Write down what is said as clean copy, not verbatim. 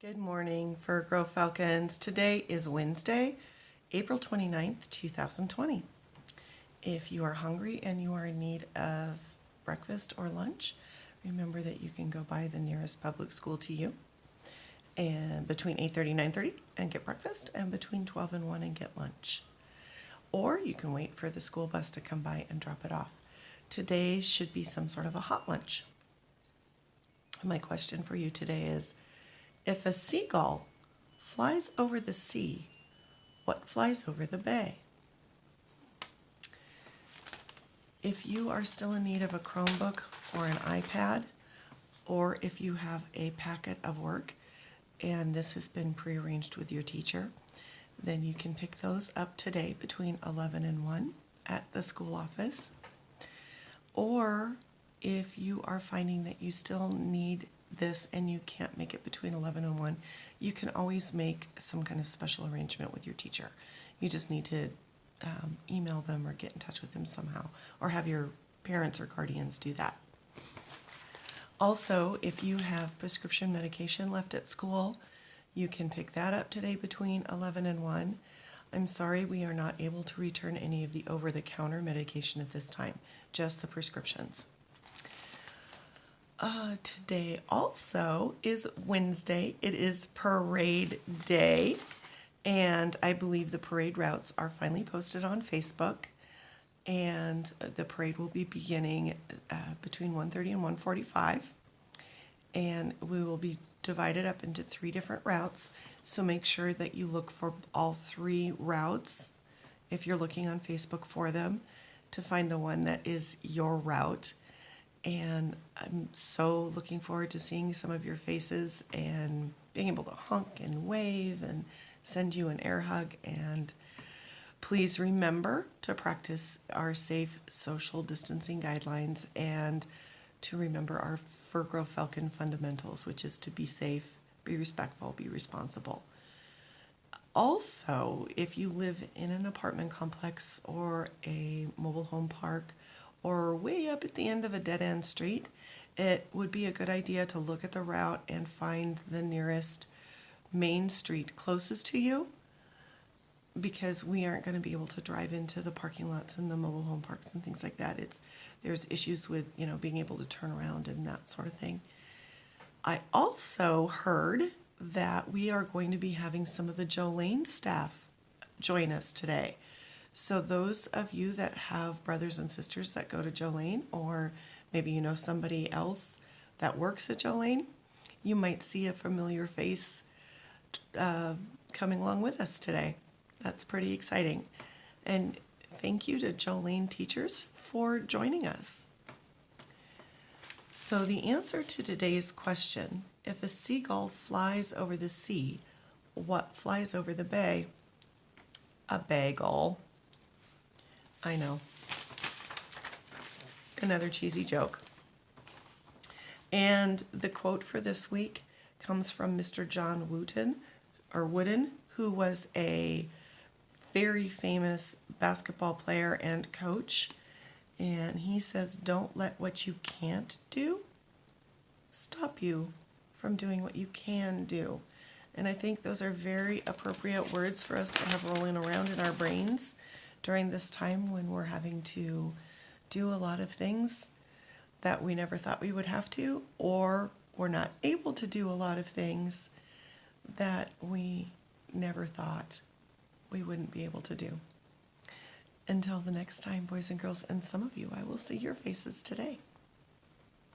Good morning, Fur Grove Falcons. Today is Wednesday, April 29th, 2020. If you are hungry and you are in need of breakfast or lunch, remember that you can go by the nearest public school to you and between 8:30 and 9:30 and get breakfast, and between 12 and 1 and get lunch. Or you can wait for the school bus to come by and drop it off. Today should be some sort of a hot lunch. My question for you today is, if a seagull flies over the sea, what flies over the bay? If you are still in need of a Chromebook or an iPad, or if you have a packet of work and this has been prearranged with your teacher, then you can pick those up today between 11 and 1 at the school office. Or if you are finding that you still need this and you can't make it between 11 and 1, you can always make some kind of special arrangement with your teacher. You just need to email them or get in touch with them somehow, or have your parents or guardians do that. Also, if you have prescription medication left at school, you can pick that up today between 11 and 1. I'm sorry, we are not able to return any of the over-the-counter medication at this time, just the prescriptions. Today also is Wednesday. It is parade day, and I believe the parade routes are finally posted on Facebook, and the parade will be beginning between 1:30 and 1:45, and we will be divided up into 3 different routes, so make sure that you look for all 3 routes if you're looking on Facebook for them to find the one that is your route. And I'm so looking forward to seeing some of your faces and being able to honk and wave and send you an air hug. And please remember to practice our safe social distancing guidelines and to remember our Fur Grove Falcon fundamentals, which is to be safe, be respectful, be responsible. Also, if you live in an apartment complex or a mobile home park or way up at the end of a dead-end street, it would be a good idea to look at the route and find the nearest main street closest to you, because we aren't going to be able to drive into the parking lots and the mobile home parks and things like that. There's issues with, being able to turn around and that sort of thing. I also heard that we are going to be having some of the Jolene staff join us today. So those of you that have brothers and sisters that go to Jolene, or maybe you know somebody else that works at Jolene, you might see a familiar face coming along with us today. That's pretty exciting. And thank you to Jolene teachers for joining us. So the answer to today's question, if a seagull flies over the sea, what flies over the bay? A bagel. I know. Another cheesy joke. And the quote for this week comes from Mr. John Wooden, who was a very famous basketball player and coach. And he says, "Don't let what you can't do stop you from doing what you can do." And I think those are very appropriate words for us to have rolling around in our brains during this time when we're having to do a lot of things that we never thought we would have to, or we're not able to do a lot of things that we never thought we wouldn't be able to do. Until the next time, boys and girls, and some of you, I will see your faces today.